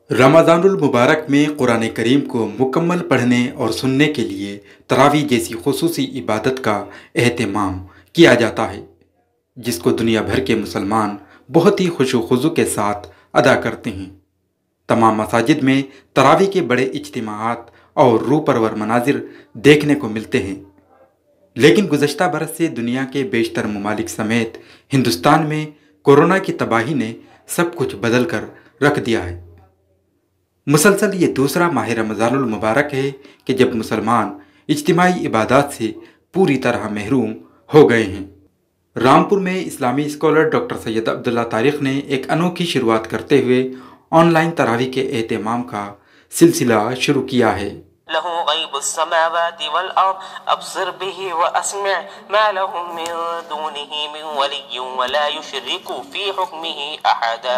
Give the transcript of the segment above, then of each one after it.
रमज़ानुल मुबारक में कुरान करीम को मुकम्मल पढ़ने और सुनने के लिए तरावी जैसी खुसूसी इबादत का एहतमाम किया जाता है, जिसको दुनिया भर के मुसलमान बहुत ही खुशो खुजू के साथ अदा करते हैं। तमाम मसाजिद में तरावी के बड़े इज्तिमाआत और रूह परवर मनाजिर देखने को मिलते हैं, लेकिन गुज़श्ता बरस से दुनिया के बेशतर ममालिक समेत हिंदुस्तान में कोरोना की तबाही ने सब कुछ बदल कर रख दिया है। मुसलसल ये दूसरा माह रमज़ानुल मुबारक है कि जब मुसलमान इज्तिमाई इबादत से पूरी तरह महरूम हो गए हैं। रामपुर में इस्लामी स्कॉलर डॉक्टर सैयद अब्दुल्ला तारिक ने एक अनोखी शुरुआत करते हुए ऑनलाइन तरावी के एहतमाम का सिलसिला शुरू किया है। लहू गैबुस्समावाति वल अर्द अब्सिर बिही व अस्मिअ मा लहुम मिन दूनिही मिन वलिय्यिन व ला युशरिकु फी हुक्मिही अहदा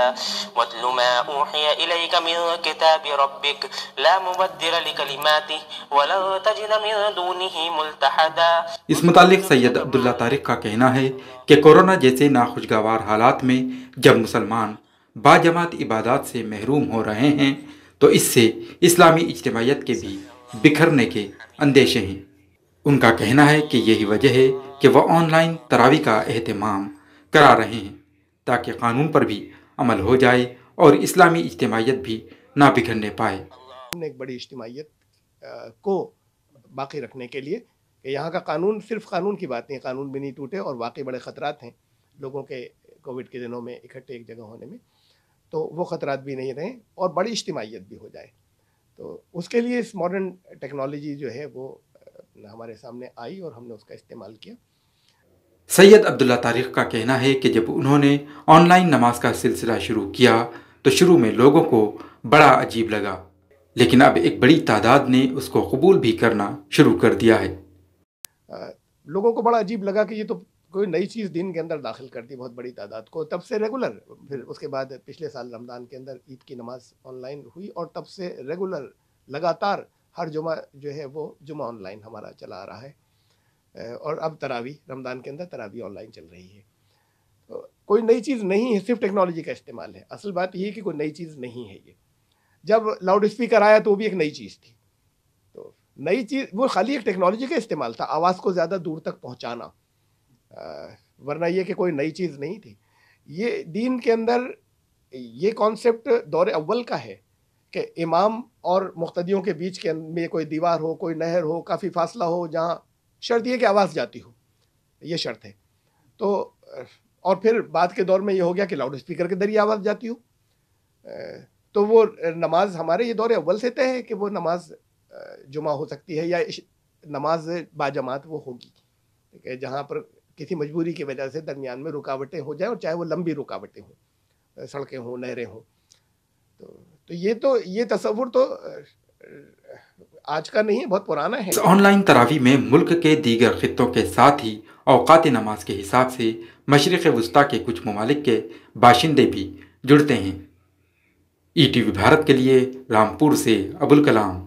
वत्लु मा ऊहिय इलैक मिन किताबि रब्बिक ला मुबद्दिल लिकलिमातिही व लन तजिद मिन दूनिही मुल्तहदा। इस मुतालिक सैयद अब्दुल्ला तारिक का कहना है कि कोरोना जैसे नाखुशगवार हालात में जब मुसलमान बाजमात इबादत से महरूम हो रहे हैं तो इससे इस्लामी इज्तिमाइयत के भी बिखरने के अंदेशे हैं। उनका कहना है कि यही वजह है कि वह ऑनलाइन तरावी का एहतमाम करा रहे हैं ताकि कानून पर भी अमल हो जाए और इस्लामी इज्तिमाइयत भी ना बिखरने पाए। एक बड़ी इज्तिमाइयत को बाकी रखने के लिए कि यहाँ का कानून सिर्फ कानून की बात नहीं, कानून भी नहीं टूटे और वाकई बड़े ख़तरात हैं लोगों के कोविड के दिनों में इकट्ठे एक जगह होने में, तो वो ख़तरात भी नहीं रहें और बड़ी इज्तिमाइयत भी हो जाए। तो उसके लिए इस मॉडर्न टेक्नोलॉजी जो है वो हमारे सामने आई और हमने उसका इस्तेमाल किया। सैयद अब्दुल्ला तारिक का कहना है कि जब उन्होंने ऑनलाइन नमाज का सिलसिला शुरू किया तो शुरू में लोगों को बड़ा अजीब लगा, लेकिन अब एक बड़ी तादाद ने उसको कबूल भी करना शुरू कर दिया है। लोगों को बड़ा अजीब लगा कि ये तो कोई नई चीज़ दिन के अंदर दाखिल कर दी बहुत बड़ी तादाद को। तब से रेगुलर, फिर उसके बाद पिछले साल रमज़ान के अंदर ईद की नमाज ऑनलाइन हुई और तब से रेगुलर लगातार हर जुमा जो है वो जुमा ऑनलाइन हमारा चला आ रहा है और अब तरावी रमज़ान के अंदर तरावी ऑनलाइन चल रही है। तो कोई नई चीज़ नहीं है, सिर्फ टेक्नोलॉजी का इस्तेमाल है। असल बात यह है कि कोई नई चीज़ नहीं है ये। जब लाउड स्पीकर आया तो वो भी एक नई चीज़ थी, तो नई चीज़ वो खाली एक टेक्नोलॉजी का इस्तेमाल था, आवाज़ को ज़्यादा दूर तक पहुँचाना, वरना ये कि कोई नई चीज़ नहीं थी। ये दीन के अंदर ये कॉन्सेप्ट दौर अव्वल का है कि इमाम और मुक्तदियों के बीच के में कोई दीवार हो, कोई नहर हो, काफ़ी फासला हो, जहाँ शर्त ये कि आवाज़ जाती हो, ये शर्त है। तो और फिर बाद के दौर में ये हो गया कि लाउड स्पीकर के जरिए आवाज़ जाती हो। तो वो नमाज हमारे ये दौर अव्वल से तय है कि वो नमाज जुमा हो सकती है या नमाज बाजमात वो होगी, ठीक है, जहाँ पर किसी मजबूरी की वजह से दरमियान में रुकावटें हो जाए और चाहे वो लंबी रुकावटें हों, सड़कें हों, नहरें हों। तो ये तसव्वुर तो आज का नहीं है, बहुत पुराना है। ऑनलाइन तरावी में मुल्क के दीगर खित्तों के साथ ही औकात नमाज के हिसाब से मशरिक़ वस्ता के कुछ ममालिक के बाशिंदे भी जुड़ते हैं। ETV भारत के लिए रामपुर से अबुल कलाम।